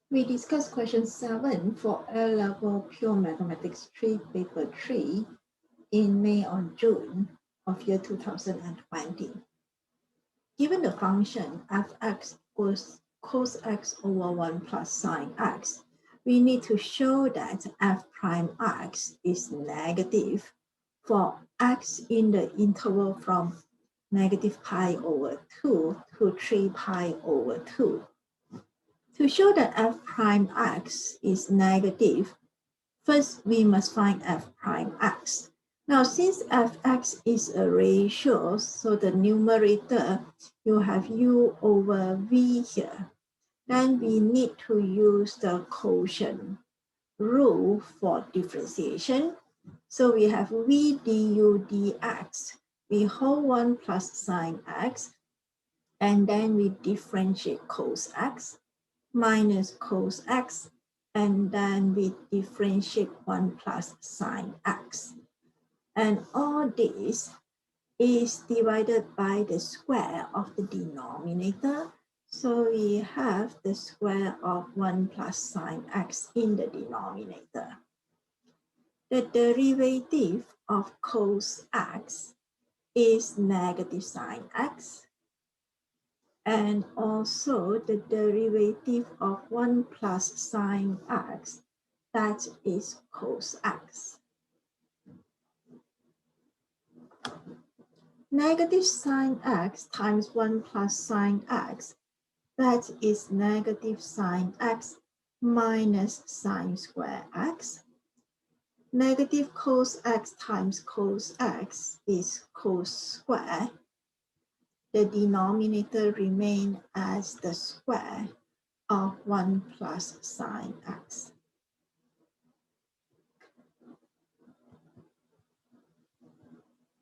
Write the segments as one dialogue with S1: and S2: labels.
S1: We discussed question 7 for A-level Pure Mathematics 3, paper 3 in May or June of year 2020. Given the function fx equals cos x over 1 plus sine x, we need to show that f prime x is negative for x in the interval from negative pi over 2 to 3 pi over 2. To show that f prime x is negative, first we must find f prime x. Now, since fx is a ratio, so the numerator, you have u over v here. Then we need to use the quotient rule for differentiation. So we have v du dx. We hold 1 plus sine x, and then we differentiate cos x minus cos x, and then we differentiate 1 plus sine x. And all this is divided by the square of the denominator. So we have the square of 1 plus sine x in the denominator. The derivative of cos x is negative sine x. And also the derivative of 1 plus sine x, that is cos x. Negative sine x times 1 plus sine x, that is negative sine x minus sine square x. Negative cos x times cos x is cos square. The denominator remains as the square of 1 plus sine x.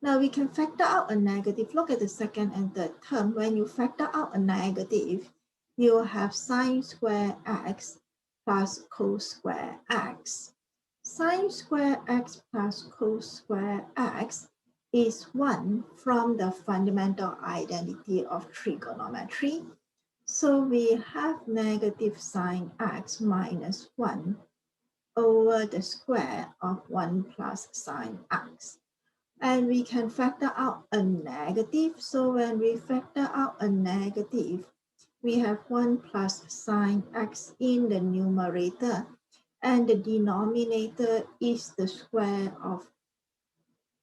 S1: Now we can factor out a negative. Look at the second and third term. When you factor out a negative, you have sine square x plus cos square x. Sine square x plus cos square x is 1 from the fundamental identity of trigonometry. So we have negative sine x minus 1 over the square of 1 plus sine x. And we can factor out a negative. So when we factor out a negative, we have 1 plus sine x in the numerator, and the denominator is the square of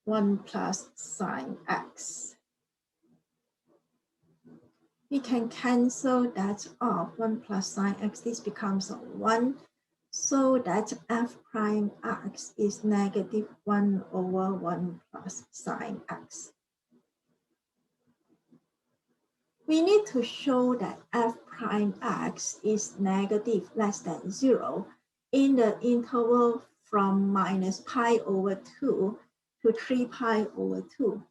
S1: 1 plus sine x. We can cancel that off. 1 plus sine x, this becomes a 1. So that f prime x is negative 1 over 1 plus sine x. We need to show that f prime x is negative less than 0 in the interval from minus pi over 2 to 3 pi over 2.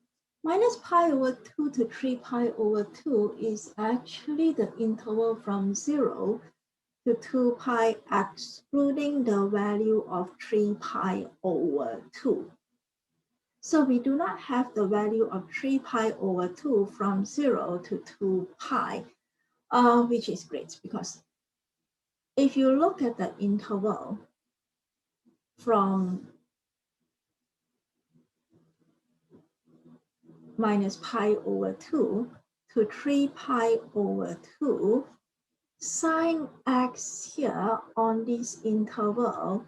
S1: Minus pi over 2 to 3 pi over 2 is actually the interval from 0 to 2 pi, excluding the value of 3 pi over 2. So we do not have the value of 3 pi over 2 from 0 to 2 pi, which is great, because if you look at the interval from minus pi over 2 to 3 pi over 2, sine x here on this interval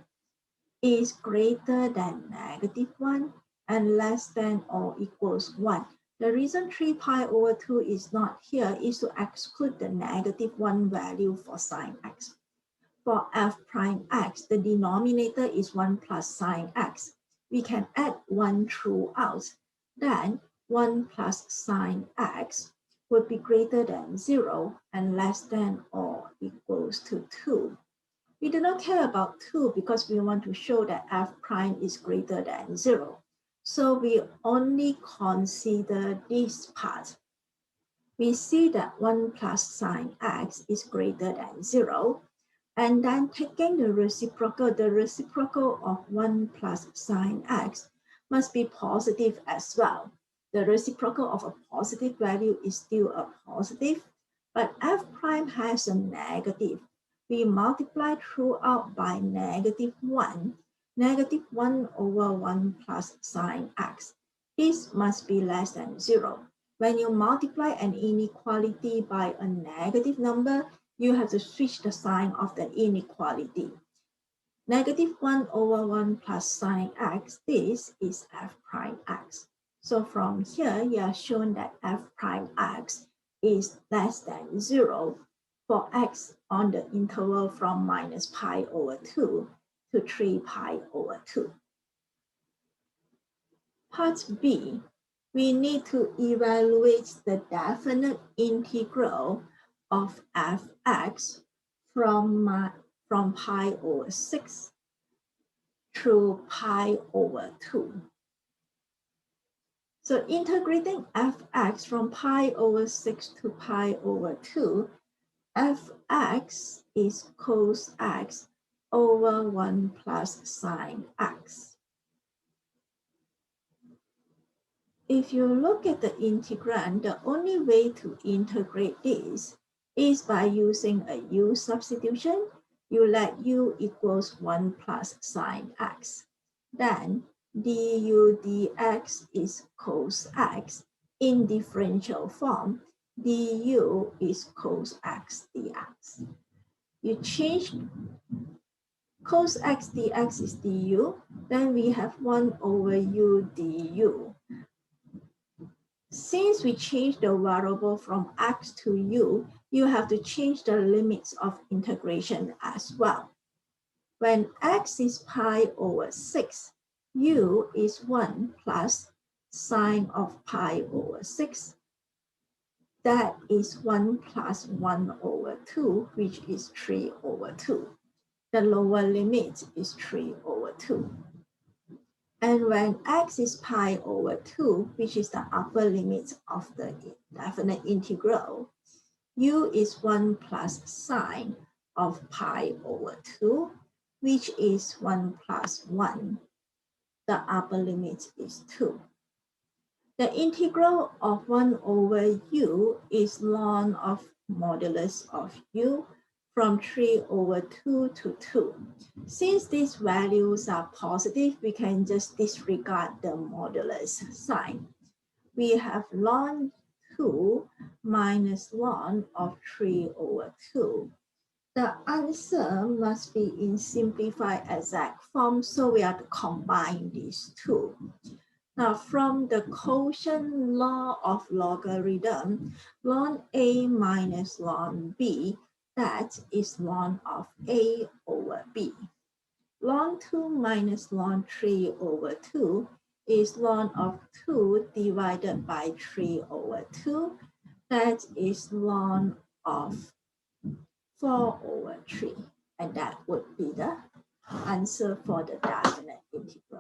S1: is greater than negative 1 and less than or equals 1. The reason 3 pi over 2 is not here is to exclude the negative 1 value for sine x. For f prime x, the denominator is 1 plus sine x. We can add 1 throughout. Then 1 plus sine x would be greater than 0 and less than or equals to 2. We do not care about 2 because we want to show that f prime is greater than 0. So we only consider this part. We see that 1 plus sine x is greater than 0. And then taking the reciprocal of 1 plus sine x must be positive as well. The reciprocal of a positive value is still a positive, but f prime has a negative. we multiply throughout by -1, -1 over 1 plus sine x. This must be less than 0. When you multiply an inequality by a negative number, you have to switch the sign of the inequality. -1 over 1 plus sine x, this is f prime x. So from here, you are shown that f prime x is less than 0 for x on the interval from -pi/2 to 3pi/2. Part B, we need to evaluate the definite integral of fx from pi/6 through pi/2. So integrating fx from pi/6 to pi/2, fx is cos x over 1 plus sine x. If you look at the integrand, the only way to integrate this is by using a u substitution. You let u equals 1 plus sine x. Then du dx is cos x. In differential form, du is cos x dx. You change cos x dx is du, then we have 1 over u du. Since we change the variable from x to u, you have to change the limits of integration as well. When x is pi/6, u is 1 plus sine of pi/6. That is 1 plus 1/2, which is 3/2. The lower limit is 3/2. And when x is pi/2, which is the upper limit of the definite integral, u is 1 plus sine of pi/2, which is 1 plus 1. The upper limit is 2. The integral of 1 over u is ln of modulus of u from 3/2 to 2. Since these values are positive, we can just disregard the modulus sign. We have ln 2 minus ln of 3/2. The answer must be in simplified exact form, so we have to combine these two. Now, from the quotient law of logarithm, ln a minus ln b, that is ln of a over b. Ln 2 minus ln 3/2 is ln of 2 divided by 3/2. That is ln of 4/3. And that would be the answer for the definite integral.